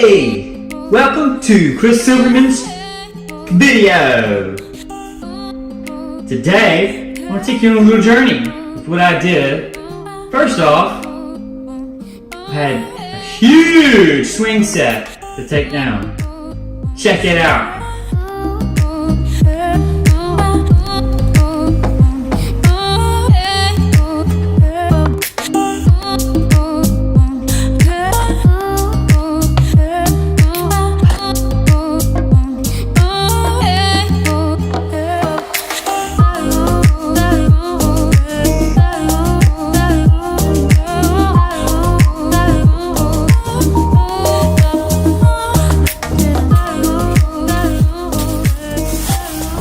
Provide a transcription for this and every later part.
Hey! Welcome to Chris Silverman's video. Today, I want to take you on a little journey with what I did. First off, I had a huge swing set to take down. Check it out.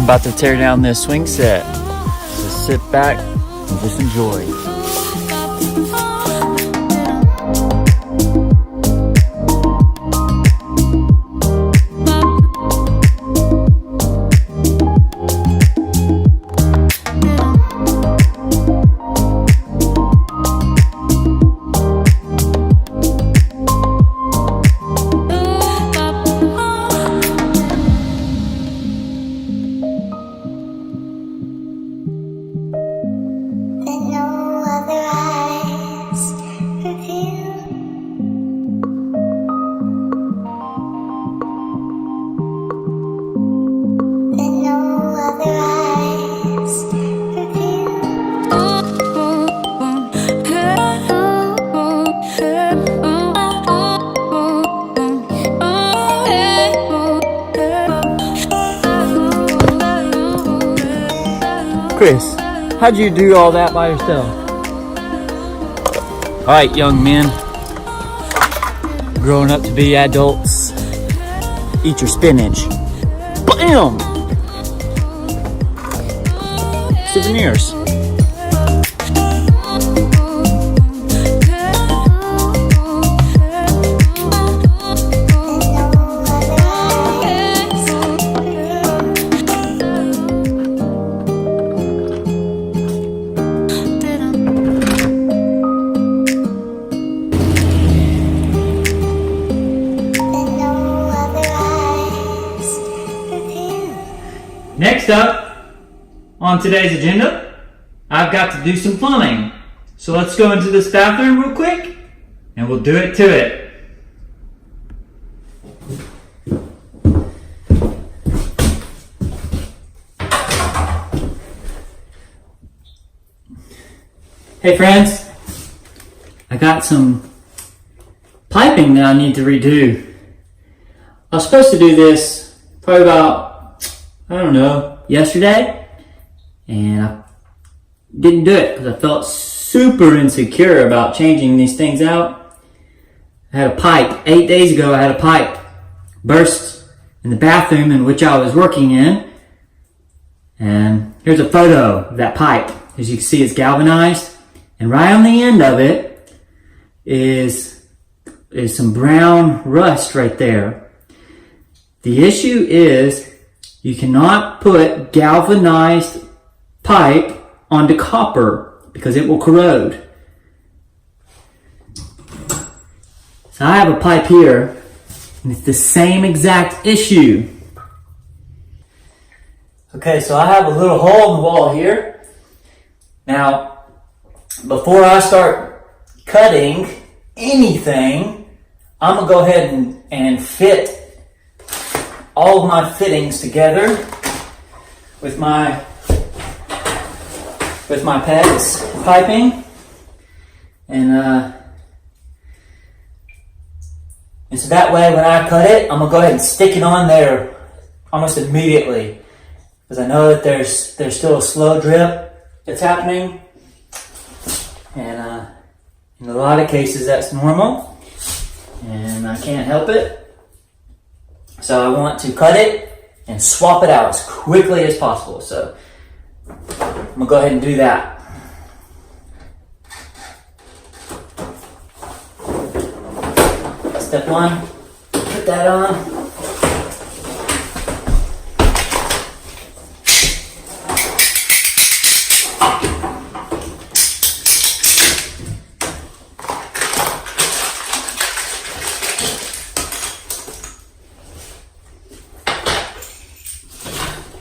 About to tear down this swing set, so sit back and just enjoy. Chris, how'd you do all that by yourself? Alright, young men, growing up to be adults, eat your spinach. BAM! Souvenirs. Next up on today's agenda, I've got to do some plumbing. So let's go into this bathroom real quick and we'll do it to it. Hey friends, I got some piping that I need to redo. I was supposed to do this probably about yesterday, and I didn't do it because I felt super insecure about changing these things out. I had a pipe, 8 days ago I had a pipe burst in the bathroom in which I was working in, and here's a photo of that pipe. As you can see, it's galvanized, and right on the end of it is some brown rust right there. The issue is you cannot put galvanized pipe onto copper because it will corrode. So I have a pipe here, and it's the same exact issue. Okay, so I have a little hole in the wall here. Now, before I start cutting anything, I'm going to go ahead and fit all of my fittings together with my PEX piping, and so that way when I cut it, I'm gonna go ahead and stick it on there almost immediately, because I know that there's still a slow drip that's happening, and in a lot of cases that's normal, and I can't help it. So I want to cut it and swap it out as quickly as possible. So I'm gonna go ahead and do that. Step one, put that on.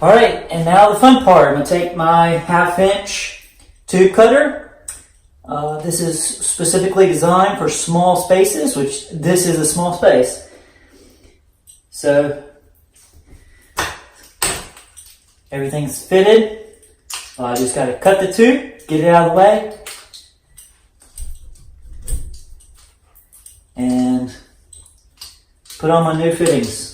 Alright, and now the fun part. I'm going to take my 1/2 inch tube cutter. This is specifically designed for small spaces, which this is a small space. So, everything's fitted. I just got to cut the tube, get it out of the way, and put on my new fittings.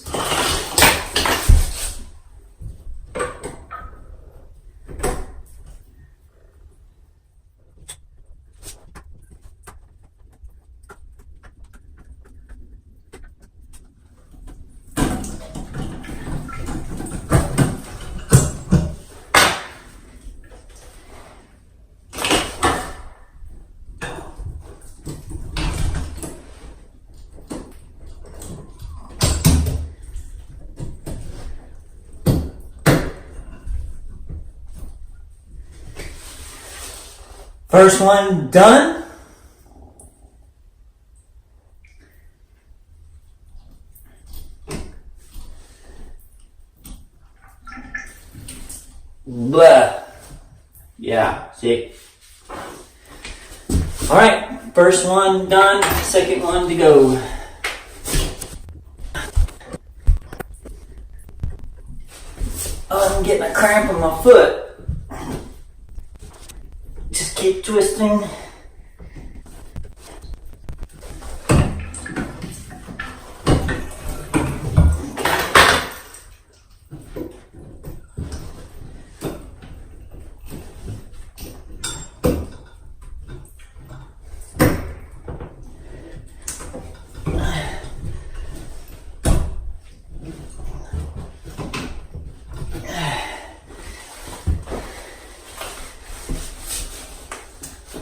First one done. Blah. Yeah, see. Alright, first one done, second one to go. Oh, I'm getting a cramp in my foot. Just keep twisting.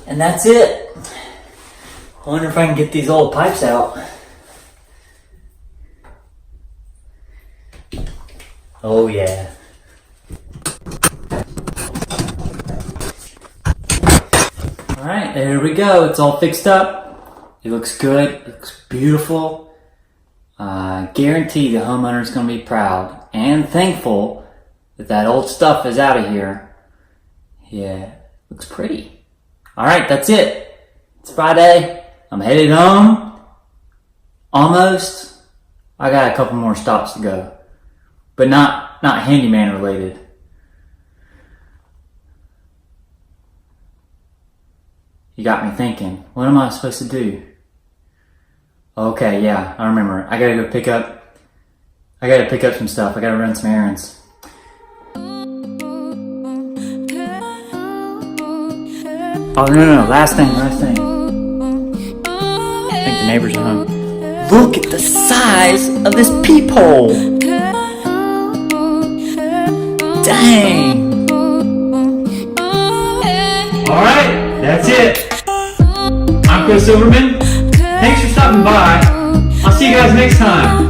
And that's it. I wonder if I can get these old pipes out. Oh yeah. Alright, there we go. It's all fixed up. It looks good. It looks beautiful. I guarantee the homeowner's going to be proud and thankful that that old stuff is out of here. Yeah, looks pretty. Alright, that's it. It's Friday. I'm headed home. Almost. I got a couple more stops to go. But not handyman related. You got me thinking, what am I supposed to do? Okay, yeah, I remember. I gotta pick up some stuff. I gotta run some errands. Oh, no, last thing. I think the neighbors are home. Look at the size of this peephole. Dang. Alright, that's it. I'm Silverman. Thanks for stopping by. I'll see you guys next time.